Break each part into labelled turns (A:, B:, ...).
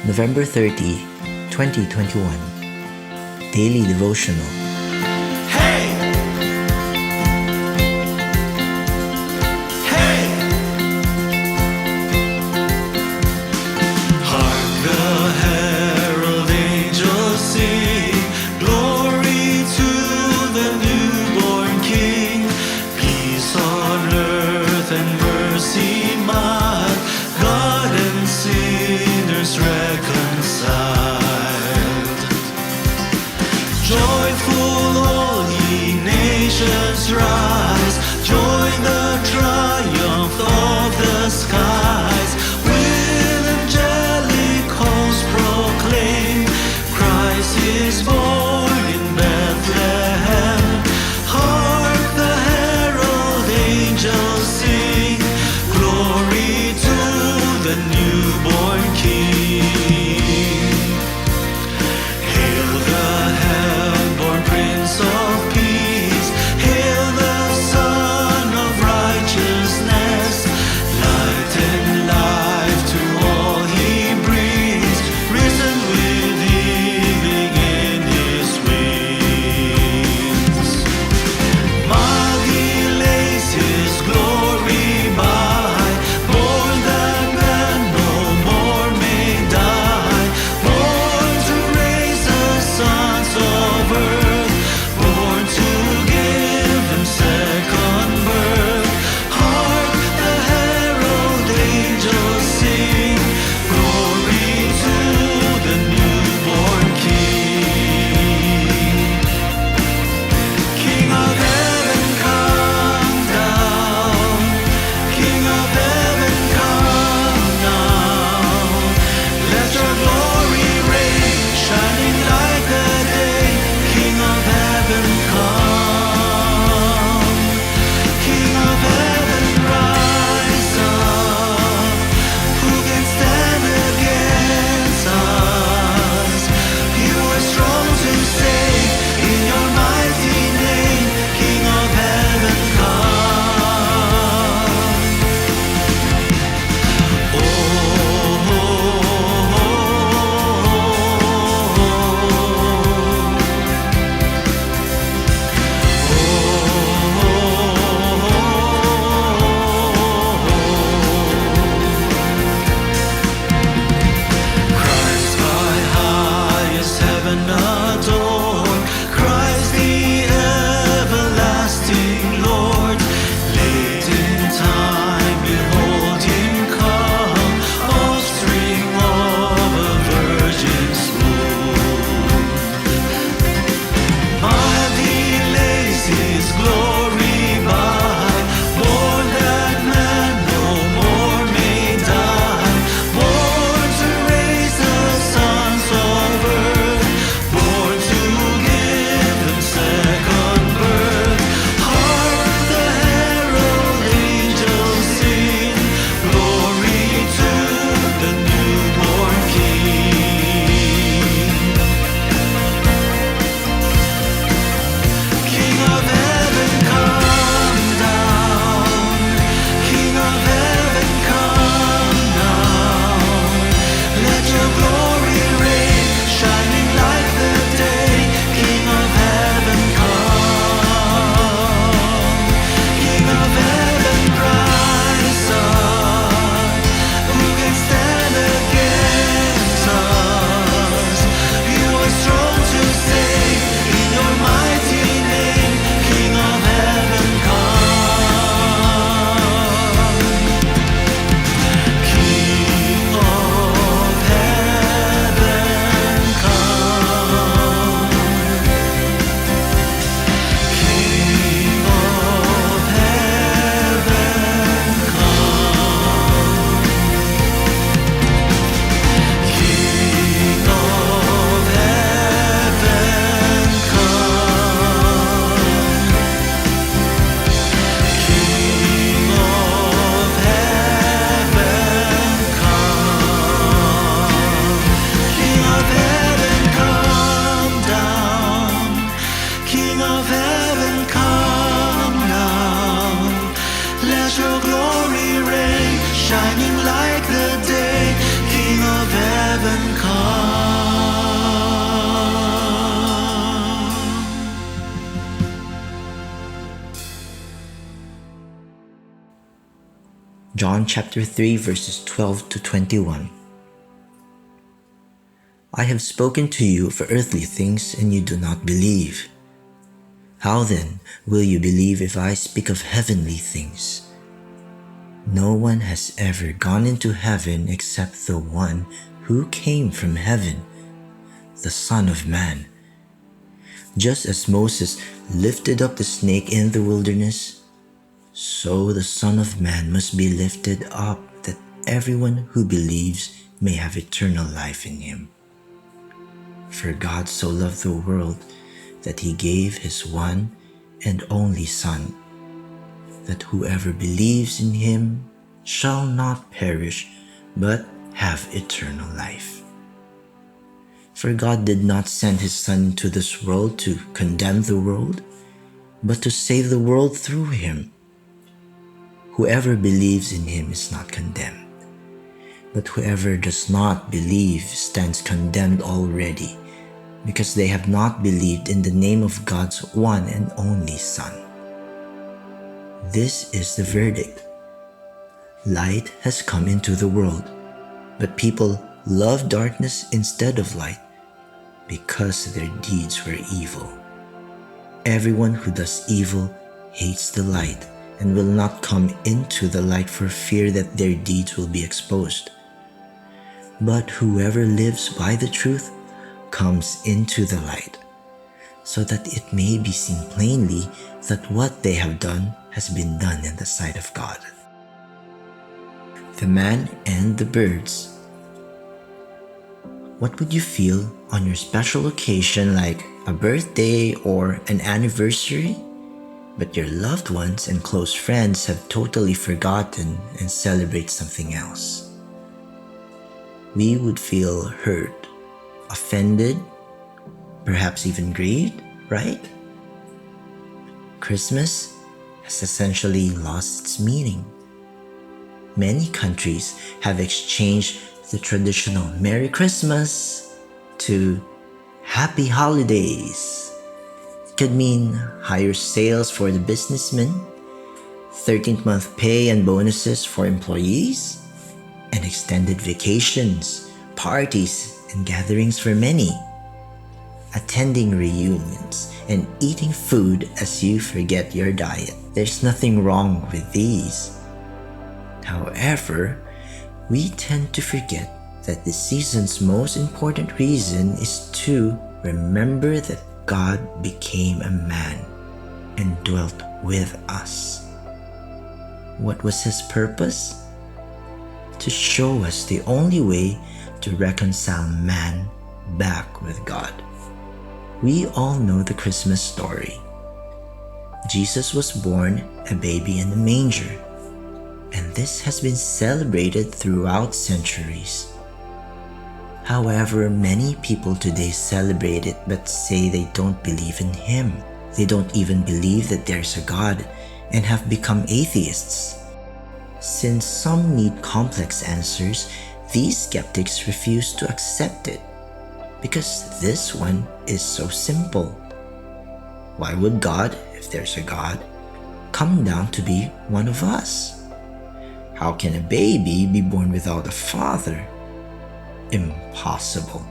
A: November 30, 2021. Daily Devotional.
B: Hey! Hey! Hark the herald angels sing, glory to the newborn King. Peace on earth and mercy mild, God and sinners reconciled. Joyful
A: John chapter 3 verses 12 to 21. I have spoken to you of earthly things, and you do not believe. How then will you believe if I speak of heavenly things? No one has ever gone into heaven except the one who came from heaven, the Son of Man. Just as Moses lifted up the snake in the wilderness, so the Son of Man must be lifted up, that everyone who believes may have eternal life in him. For God so loved the world that he gave his one and only Son, that whoever believes in him shall not perish, but have eternal life. For God did not send his Son into this world to condemn the world, but to save the world through him. Whoever believes in him is not condemned, but whoever does not believe stands condemned already, because they have not believed in the name of God's one and only Son. This is the verdict. Light has come into the world, but people love darkness instead of light, because their deeds were evil. Everyone who does evil hates the light and will not come into the light for fear that their deeds will be exposed. But whoever lives by the truth comes into the light, so that it may be seen plainly that what they have done has been done in the sight of God. The man and the birds. What would you feel on your special occasion like a birthday or an anniversary, but your loved ones and close friends have totally forgotten and celebrate something else? We would feel hurt, offended, perhaps even grieved, right? Christmas has essentially lost its meaning. Many countries have exchanged the traditional Merry Christmas to Happy Holidays. It could mean higher sales for the businessmen, 13th month pay and bonuses for employees, and extended vacations, parties, and gatherings for many, attending reunions, and eating food as you forget your diet. There's nothing wrong with these. However, we tend to forget that the season's most important reason is to remember that God became a man and dwelt with us. What was his purpose? To show us the only way to reconcile man back with God. We all know the Christmas story. Jesus was born a baby in a manger, and this has been celebrated throughout centuries. However, many people today celebrate it but say they don't believe in him. They don't even believe that there's a God and have become atheists. Since some need complex answers, these skeptics refuse to accept it because this one is so simple. Why would God, if there's a God, come down to be one of us? How can a baby be born without a father? Impossible.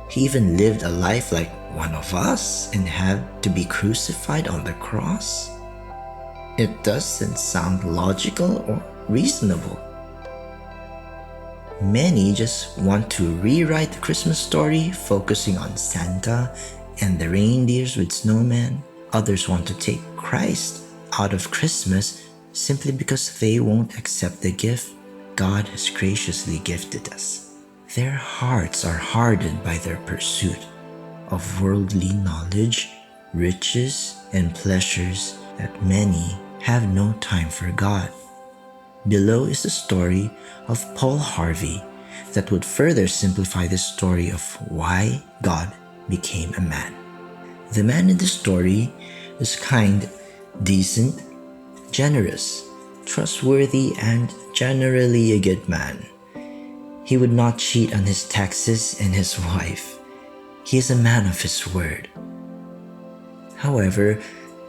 A: He even lived a life like one of us and had to be crucified on the cross? It doesn't sound logical or reasonable. Many just want to rewrite the Christmas story, focusing on Santa and the reindeers with snowmen. Others want to take Christ out of Christmas simply because they won't accept the gift God has graciously gifted us. Their hearts are hardened by their pursuit of worldly knowledge, riches, and pleasures that many have no time for God. Below is the story of Paul Harvey that would further simplify the story of why God became a man. The man in the story is kind, decent, generous, trustworthy, and generally a good man. He would not cheat on his taxes and his wife. He is a man of his word. However,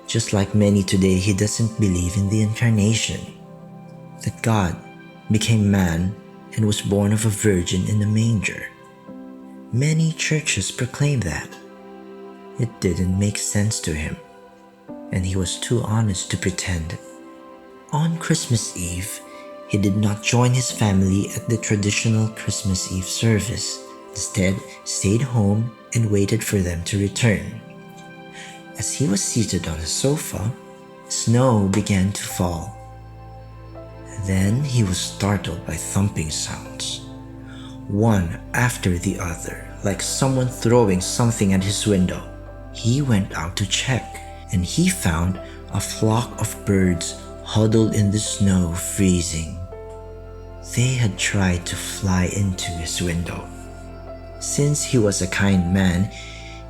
A: just like many today, he doesn't believe in the incarnation. that God became man and was born of a virgin in a manger. Many churches proclaim that. It didn't make sense to him, and he was too honest to pretend. On Christmas Eve, he did not join his family at the traditional Christmas Eve service. Instead, stayed home and waited for them to return. As he was seated on a sofa, snow began to fall. Then he was startled by thumping sounds, one after the other, like someone throwing something at his window. He went out to check, and he found a flock of birds huddled in the snow, freezing. They had tried to fly into his window. Since he was a kind man,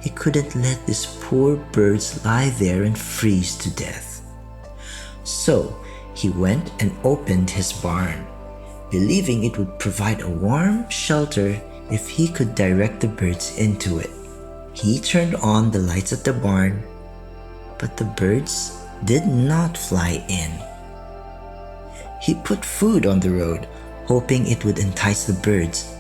A: he couldn't let these poor birds lie there and freeze to death. So he went and opened his barn, believing it would provide a warm shelter if he could direct the birds into it. He turned on the lights at the barn, but the birds did not fly in. He put food on the road, hoping it would entice the birds,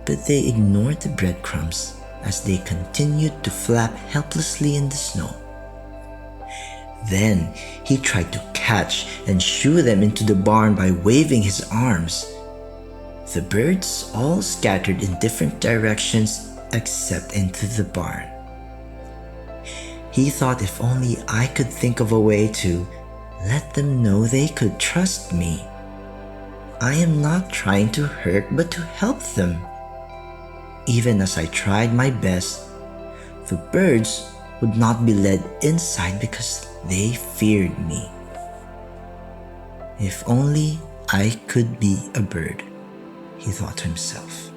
A: but they ignored the breadcrumbs as they continued to flap helplessly in the snow. Then he tried to catch and shoo them into the barn by waving his arms. The birds all scattered in different directions except into the barn. He thought, if only I could think of a way to let them know they could trust me. I am not trying to hurt but to help them. Even as I tried my best, the birds would not be led inside because they feared me. If only I could be a bird, he thought to himself.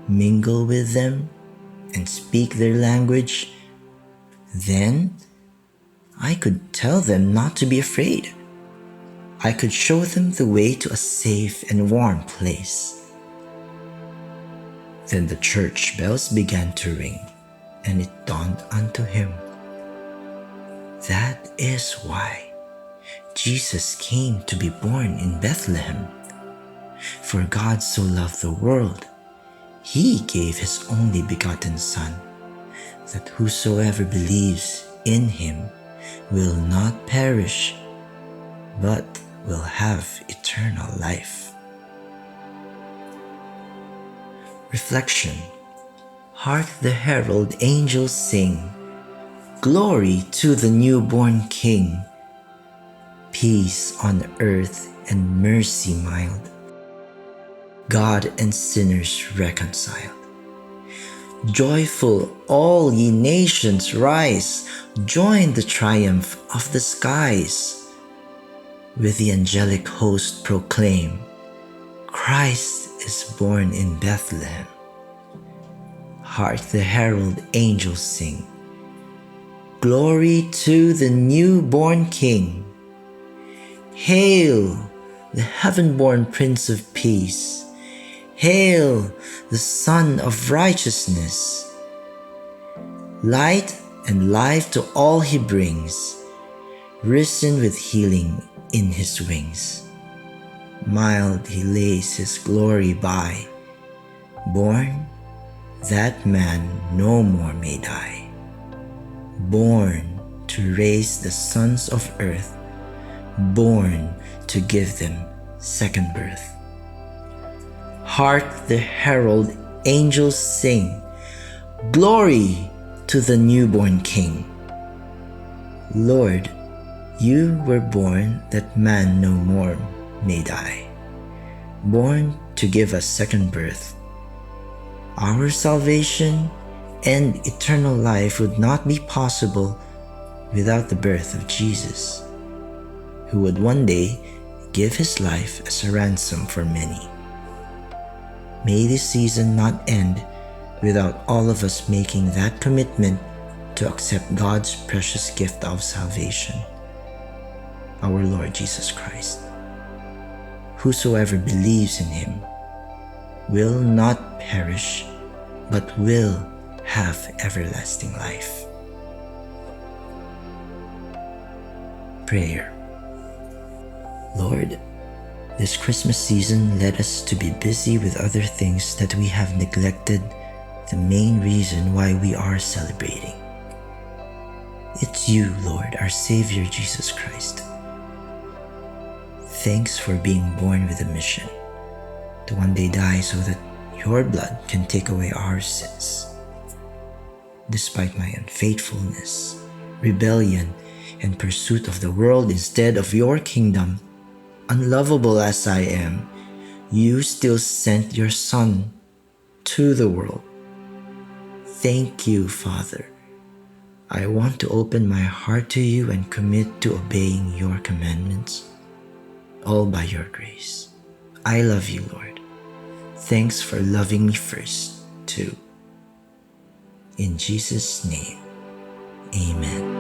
A: Mingle with them and speak their language. Then I could tell them not to be afraid. I could show them the way to a safe and warm place. Then the church bells began to ring, and it dawned unto him. That is why Jesus came to be born in Bethlehem. For God so loved the world, he gave his only begotten Son, that whosoever believes in him will not perish, but will have eternal life. Reflection. Hark the herald angels sing, glory to the newborn King. Peace on earth and mercy mild, God and sinners reconciled. Joyful all ye nations rise, join the triumph of the skies. With the angelic host proclaim, Christ is born in Bethlehem. Hark the herald angels sing, glory to the newborn King. Hail, the heaven-born Prince of Peace. Hail, the Son of Righteousness. Light and life to all he brings, risen with healing in his wings. Mild he lays his glory by, born that man no more may die. Born to raise the sons of earth, born to give them second birth. Hark the herald angels sing, glory to the newborn King. Lord, you were born that man no more may die, born to give us second birth. Our salvation and eternal life would not be possible without the birth of Jesus, who would one day give his life as a ransom for many. May this season not end without all of us making that commitment to accept God's precious gift of salvation, our Lord Jesus Christ. Whosoever believes in him will not perish, but will have everlasting life. Prayer. Lord, this Christmas season led us to be busy with other things that we have neglected the main reason why we are celebrating. It's you, Lord, our Savior Jesus Christ. Thanks for being born with a mission to one day die so that your blood can take away our sins. Despite my unfaithfulness, rebellion, and pursuit of the world instead of your kingdom, unlovable as I am, you still sent your Son to the world. Thank you, Father. I want to open my heart to you and commit to obeying your commandments, all by your grace. I love you, Lord. Thanks for loving me first, too. In Jesus' name, amen.